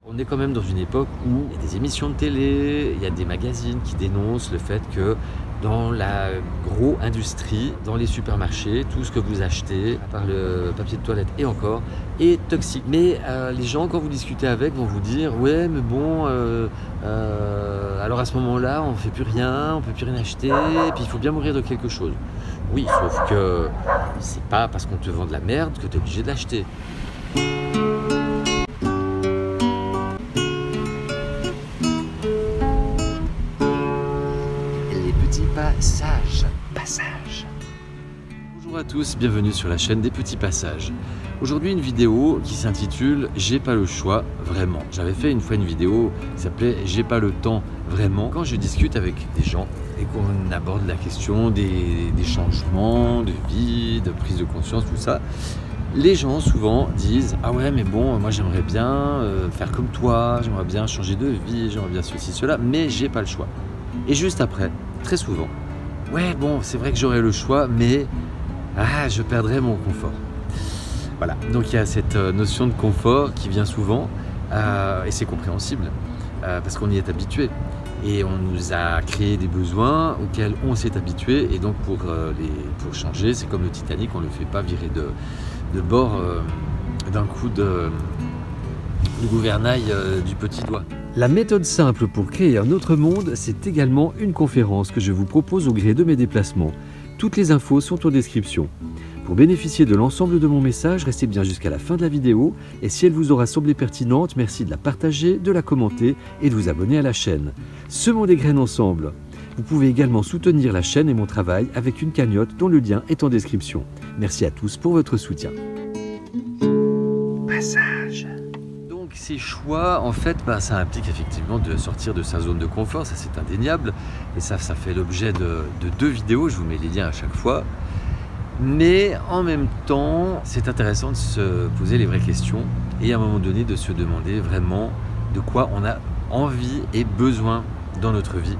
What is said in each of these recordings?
On est quand même dans une époque où il y a des émissions de télé, il y a des magazines qui dénoncent le fait que dans la gros-industrie, dans les supermarchés, tout ce que vous achetez, à part le papier de toilette et encore, est toxique. Mais les gens, quand vous discutez avec, vont vous dire « Ouais, mais bon, alors à ce moment-là, on ne fait plus rien, on ne peut plus rien acheter, et puis il faut bien mourir de quelque chose. » Oui, sauf que c'est pas parce qu'on te vend de la merde que tu es obligé de l'acheter. Passage. Bonjour à tous, bienvenue sur la chaîne des petits passages. Aujourd'hui une vidéo qui s'intitule J'ai pas le choix vraiment. J'avais fait une fois une vidéo qui s'appelait J'ai pas le temps vraiment. Quand je discute avec des gens et qu'on aborde la question des changements de vie, de prise de conscience, tout ça, les gens souvent disent « Ah ouais mais bon, moi j'aimerais bien faire comme toi, j'aimerais bien changer de vie, j'aimerais bien ceci, cela, mais j'ai pas le choix. » Et juste après, très souvent, ouais, bon, c'est vrai que j'aurais le choix, mais je perdrais mon confort. Voilà, donc il y a cette notion de confort qui vient souvent, et c'est compréhensible, parce qu'on y est habitué. Et on nous a créé des besoins auxquels on s'est habitué, et donc pour changer, c'est comme le Titanic, on ne le fait pas virer de bord d'un coup de gouvernail du petit doigt. La méthode simple pour créer un autre monde, c'est également une conférence que je vous propose au gré de mes déplacements. Toutes les infos sont en description. Pour bénéficier de l'ensemble de mon message, restez bien jusqu'à la fin de la vidéo et si elle vous aura semblé pertinente, merci de la partager, de la commenter et de vous abonner à la chaîne. Semons des graines ensemble. Vous pouvez également soutenir la chaîne et mon travail avec une cagnotte dont le lien est en description. Merci à tous pour votre soutien. Passage. Donc ces choix, en fait, ça implique effectivement de sortir de sa zone de confort, ça c'est indéniable. Et ça fait l'objet de 2 vidéos, je vous mets les liens à chaque fois. Mais en même temps, c'est intéressant de se poser les vraies questions et à un moment donné de se demander vraiment de quoi on a envie et besoin dans notre vie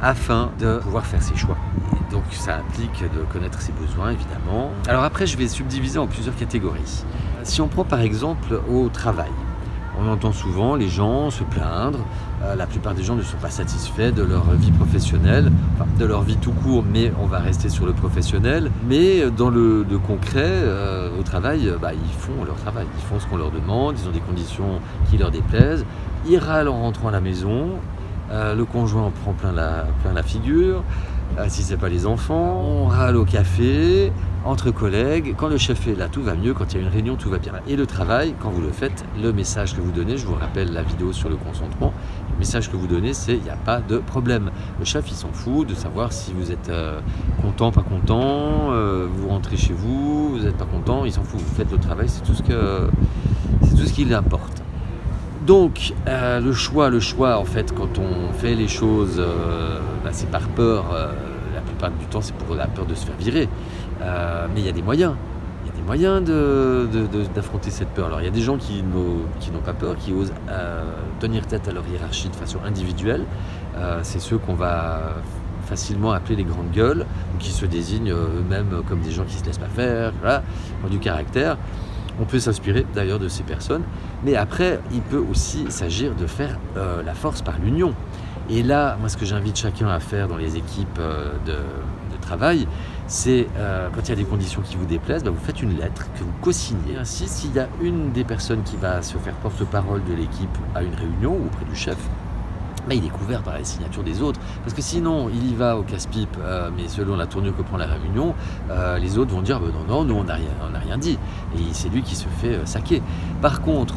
afin de pouvoir faire ses choix. Et donc ça implique de connaître ses besoins évidemment. Alors après je vais subdiviser en plusieurs catégories. Si on prend par exemple au travail, on entend souvent les gens se plaindre, la plupart des gens ne sont pas satisfaits de leur vie professionnelle, enfin, de leur vie tout court, mais on va rester sur le professionnel. Mais dans le concret, au travail, ils font leur travail, ils font ce qu'on leur demande, ils ont des conditions qui leur déplaisent, ils râlent en rentrant à la maison, le conjoint en prend plein la figure, si ce n'est pas les enfants, on râle au café, entre collègues, quand le chef est là, tout va mieux, quand il y a une réunion, tout va bien. Et le travail, quand vous le faites, le message que vous donnez, je vous rappelle la vidéo sur le consentement, le message que vous donnez, c'est il n'y a pas de problème. Le chef, il s'en fout de savoir si vous êtes content, pas content, vous rentrez chez vous, vous n'êtes pas content, il s'en fout, vous faites le travail, c'est tout ce qui l'importe. Donc, le choix, en fait, quand on fait les choses, c'est par peur, la plupart du temps, c'est pour la peur de se faire virer. Mais il y a des moyens. Il y a des moyens d'affronter cette peur. Alors, il y a des gens qui n'ont pas peur, qui osent tenir tête à leur hiérarchie de façon individuelle. C'est ceux qu'on va facilement appeler les grandes gueules, ou qui se désignent eux-mêmes comme des gens qui ne se laissent pas faire, voilà, ont du caractère. On peut s'inspirer d'ailleurs de ces personnes, mais après, il peut aussi s'agir de faire la force par l'union. Et là, moi, ce que j'invite chacun à faire dans les équipes de travail, c'est quand il y a des conditions qui vous déplaisent, vous faites une lettre que vous co-signez. Ainsi, s'il y a une des personnes qui va se faire porte-parole de l'équipe à une réunion ou auprès du chef, il est couvert par les signatures des autres, parce que sinon il y va au casse-pipe, mais selon la tournure que prend la réunion, les autres vont dire non, nous on n'a rien dit, et c'est lui qui se fait saquer. Par contre,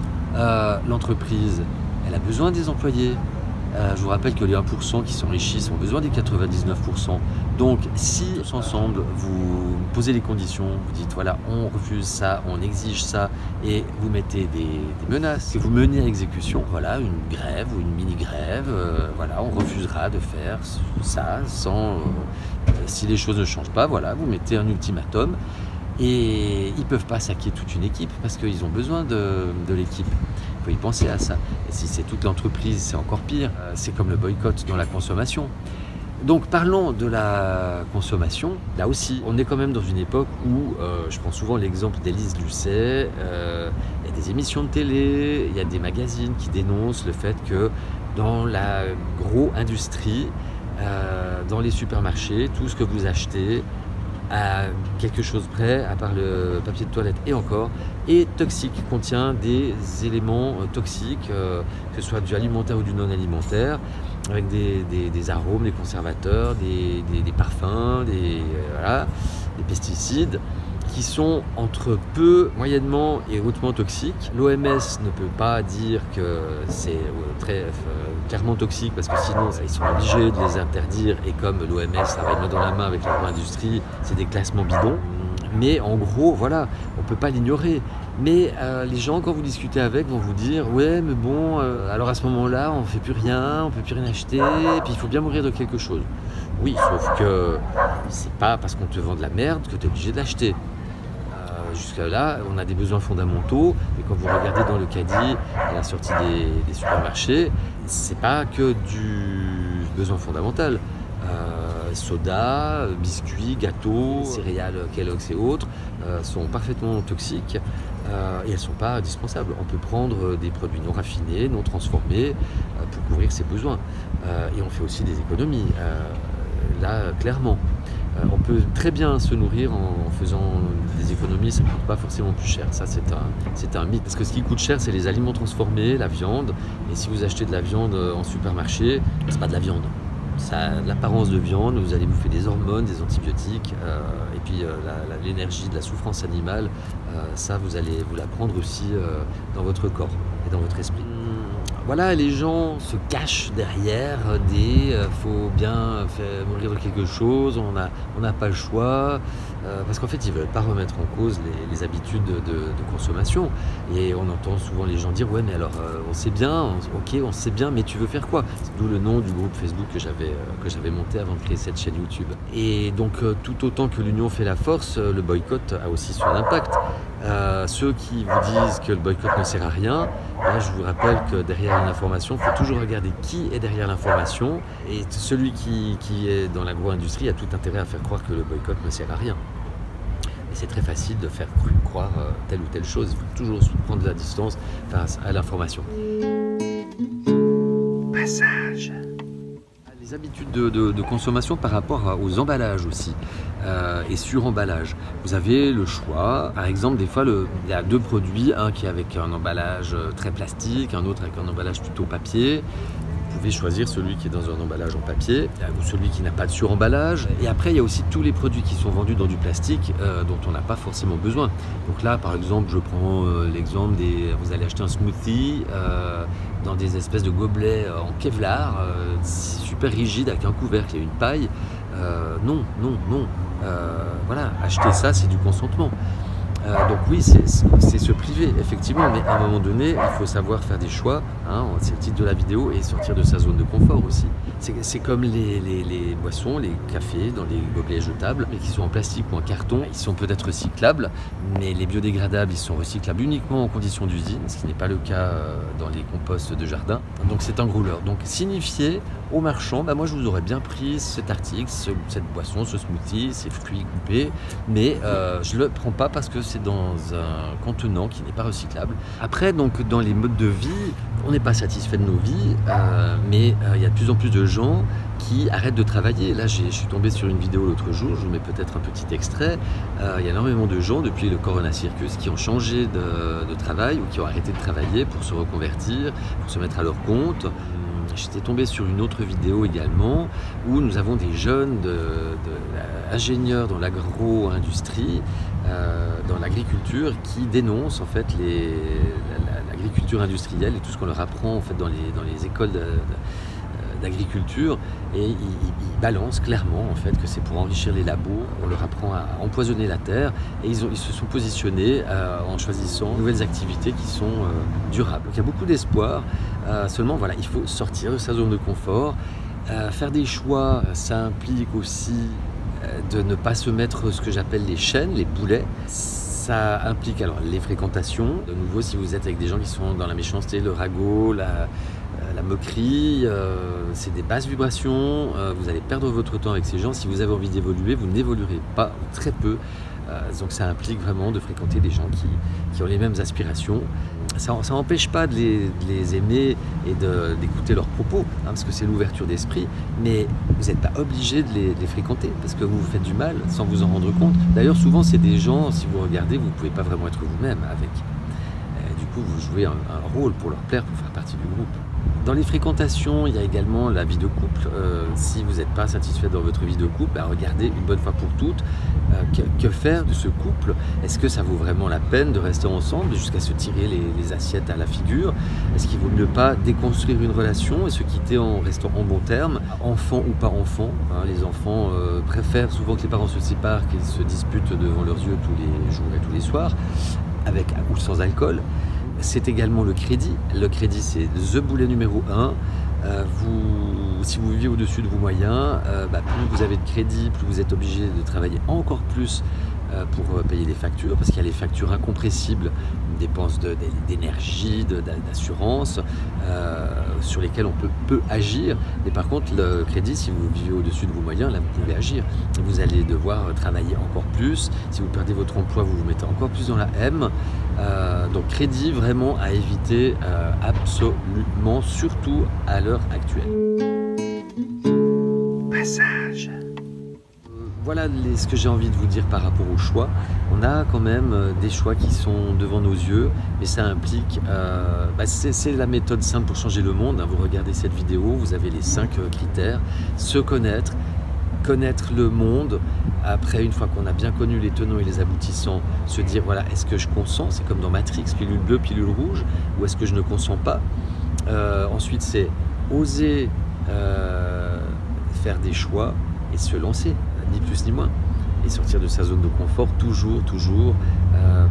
l'entreprise, elle a besoin des employés. Je vous rappelle que les 1% qui s'enrichissent ont besoin des 99%. Donc si tous ensemble vous posez les conditions, vous dites voilà, on refuse ça, on exige ça, et vous mettez des menaces, et vous menez à exécution, voilà, une grève ou une mini-grève, voilà, on refusera de faire ça sans si les choses ne changent pas, voilà, vous mettez un ultimatum. Et ils ne peuvent pas saquer toute une équipe parce qu'ils ont besoin de l'équipe. Il faut y penser à ça. Et si c'est toute l'entreprise, c'est encore pire. C'est comme le boycott dans la consommation. Donc parlons de la consommation. Là aussi, on est quand même dans une époque où, je prends souvent l'exemple d'Élise Lucet, il y a des émissions de télé, il y a des magazines qui dénoncent le fait que dans la gros-industrie, dans les supermarchés, tout ce que vous achetez, à quelque chose près, à part le papier de toilette et encore, est toxique, contient des éléments toxiques, que ce soit du alimentaire ou du non alimentaire, avec des arômes, des conservateurs, des parfums, des pesticides, qui sont entre peu, moyennement et hautement toxiques. L'OMS ne peut pas dire que c'est très clairement toxique parce que sinon ils sont obligés de les interdire et comme l'OMS travaille main dans la main avec l'agro-industrie, c'est des classements bidons. Mais en gros, voilà, on ne peut pas l'ignorer. Mais les gens, quand vous discutez avec, vont vous dire « Ouais, mais bon, alors à ce moment-là, on ne fait plus rien, on ne peut plus rien acheter, et puis il faut bien mourir de quelque chose. » Oui, sauf que c'est pas parce qu'on te vend de la merde que tu es obligé de l'acheter. Jusque-là, on a des besoins fondamentaux, et quand vous regardez dans le caddie à la sortie des supermarchés, c'est pas que du besoin fondamental. Soda, biscuits, gâteaux, céréales Kellogg's et autres sont parfaitement toxiques et elles ne sont pas indispensables. On peut prendre des produits non raffinés, non transformés pour couvrir ses besoins. Et on fait aussi des économies, là clairement. On peut très bien se nourrir en faisant des économies, ça ne coûte pas forcément plus cher. Ça, c'est un mythe. Parce que ce qui coûte cher, c'est les aliments transformés, la viande. Et si vous achetez de la viande en supermarché, c'est pas de la viande. Ça a l'apparence de viande, vous allez bouffer des hormones, des antibiotiques, et puis l'énergie de la souffrance animale, ça vous allez vous la prendre aussi dans votre corps et dans votre esprit. Voilà, les gens se cachent derrière faut bien faire mourir de quelque chose, on n'a pas le choix, parce qu'en fait ils ne veulent pas remettre en cause les habitudes de consommation. Et on entend souvent les gens dire « Ouais, mais alors on sait bien, on sait bien, mais tu veux faire quoi ?» C'est d'où le nom du groupe Facebook que j'avais monté avant de créer cette chaîne YouTube. Et donc tout autant que l'union fait la force, le boycott a aussi son impact. Ceux qui vous disent que le boycott ne sert à rien, là je vous rappelle que derrière une information, il faut toujours regarder qui est derrière l'information, et celui qui est dans l'agro-industrie a tout intérêt à faire croire que le boycott ne sert à rien. Et c'est très facile de faire croire telle ou telle chose, il faut toujours prendre de la distance face à l'information. Passage. Les habitudes de consommation par rapport aux emballages aussi et sur-emballage. Vous avez le choix, par exemple des fois il y a deux produits, un qui est avec un emballage très plastique, un autre avec un emballage plutôt papier. Vous pouvez choisir celui qui est dans un emballage en papier ou celui qui n'a pas de sur-emballage. Et après, il y a aussi tous les produits qui sont vendus dans du plastique dont on n'a pas forcément besoin. Donc là, par exemple, je prends l'exemple vous allez acheter un smoothie dans des espèces de gobelets en Kevlar, super rigide avec un couvercle et une paille. Non. Voilà, acheter ça, c'est du consentement. Donc oui, c'est se priver, effectivement, mais à un moment donné, il faut savoir faire des choix, c'est le titre de la vidéo, et sortir de sa zone de confort aussi. C'est comme les boissons, les cafés dans les gobelets jetables, mais qui sont en plastique ou en carton, ils sont peut-être recyclables, mais les biodégradables, ils sont recyclables uniquement en conditions d'usine, ce qui n'est pas le cas dans les composts de jardin. Donc c'est un gros leurre. Donc signifier aux marchands, moi je vous aurais bien pris cet article, cette boisson, ce smoothie, ces fruits coupés, mais je ne le prends pas parce que c'est dans un contenant qui n'est pas recyclable. Après, donc, dans les modes de vie, on n'est pas satisfait de nos vies, mais il y a de plus en plus de gens qui arrêtent de travailler. Là, je suis tombé sur une vidéo l'autre jour, je vous mets peut-être un petit extrait. Il y a énormément de gens, depuis le Corona Circus, qui ont changé de travail ou qui ont arrêté de travailler pour se reconvertir, pour se mettre à leur compte. J'étais tombé sur une autre vidéo également où nous avons des jeunes ingénieurs dans l'agro-industrie, dans l'agriculture, qui dénoncent en fait l'agriculture industrielle et tout ce qu'on leur apprend en fait dans les écoles d'agriculture, et ils balancent clairement en fait que c'est pour enrichir les labos. On leur apprend à empoisonner la terre, et ils se sont positionnés en choisissant de nouvelles activités qui sont durables. Donc il y a beaucoup d'espoir, seulement voilà, il faut sortir de sa zone de confort, faire des choix. Ça implique aussi de ne pas se mettre ce que j'appelle les chaînes, les boulets. Ça implique alors les fréquentations. De nouveau, si vous êtes avec des gens qui sont dans la méchanceté, le ragot, la moquerie, c'est des basses vibrations, vous allez perdre votre temps avec ces gens. Si vous avez envie d'évoluer, vous n'évoluerez pas, ou très peu. Donc ça implique vraiment de fréquenter des gens qui ont les mêmes aspirations. Ça n'empêche pas de les aimer et d'écouter leurs propos, parce que c'est l'ouverture d'esprit, mais vous n'êtes pas obligé de les fréquenter, parce que vous vous faites du mal sans vous en rendre compte. D'ailleurs, souvent, c'est des gens, si vous regardez, vous ne pouvez pas vraiment être vous-même avec. Du coup, vous jouez un rôle pour leur plaire, pour faire partie du groupe. Dans les fréquentations, il y a également la vie de couple. Si vous n'êtes pas satisfait dans votre vie de couple, regardez une bonne fois pour toutes que faire de ce couple. Est-ce que ça vaut vraiment la peine de rester ensemble jusqu'à se tirer les assiettes à la figure? Est-ce qu'il vaut mieux pas déconstruire une relation et se quitter en restant en bon terme, enfant ou pas enfant? Les enfants préfèrent souvent que les parents se séparent, qu'ils se disputent devant leurs yeux tous les jours et tous les soirs, avec ou sans alcool. C'est également le crédit. Le crédit, c'est the boulet numéro 1. Si vous vivez au-dessus de vos moyens, plus vous avez de crédit, plus vous êtes obligé de travailler encore plus pour payer les factures, parce qu'il y a les factures incompressibles, dépenses d'énergie, d'assurance, sur lesquelles on peut agir. Mais par contre, le crédit, si vous vivez au-dessus de vos moyens, là, vous pouvez agir. Vous allez devoir travailler encore plus. Si vous perdez votre emploi, vous vous mettez encore plus dans la M. Donc crédit, vraiment à éviter absolument, surtout à l'heure actuelle. Passage. Voilà ce que j'ai envie de vous dire par rapport au choix. On a quand même des choix qui sont devant nos yeux, mais ça implique, c'est la méthode simple pour changer le monde. Vous regardez cette vidéo, vous avez les 5 critères. Se connaître le monde. Après, une fois qu'on a bien connu les tenants et les aboutissants, se dire, voilà, est-ce que je consens? C'est comme dans Matrix, pilule bleue, pilule rouge, ou est-ce que je ne consens pas? Ensuite, c'est oser faire des choix et se lancer, ni plus ni moins, et sortir de sa zone de confort, toujours,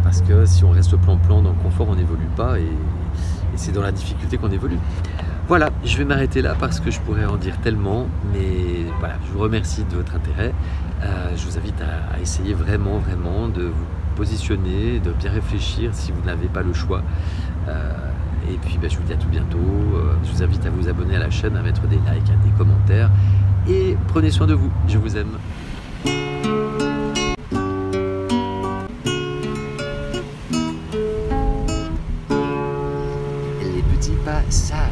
parce que si on reste plan-plan dans le confort, on n'évolue pas, et c'est dans la difficulté qu'on évolue. Voilà, je vais m'arrêter là parce que je pourrais en dire tellement, mais voilà, je vous remercie de votre intérêt. Je vous invite à essayer vraiment de vous positionner, de bien réfléchir si vous n'avez pas le choix. Et puis je vous dis à tout bientôt. Je vous invite à vous abonner à la chaîne, à mettre des likes, des commentaires. Et prenez soin de vous, je vous aime. Les petits passages.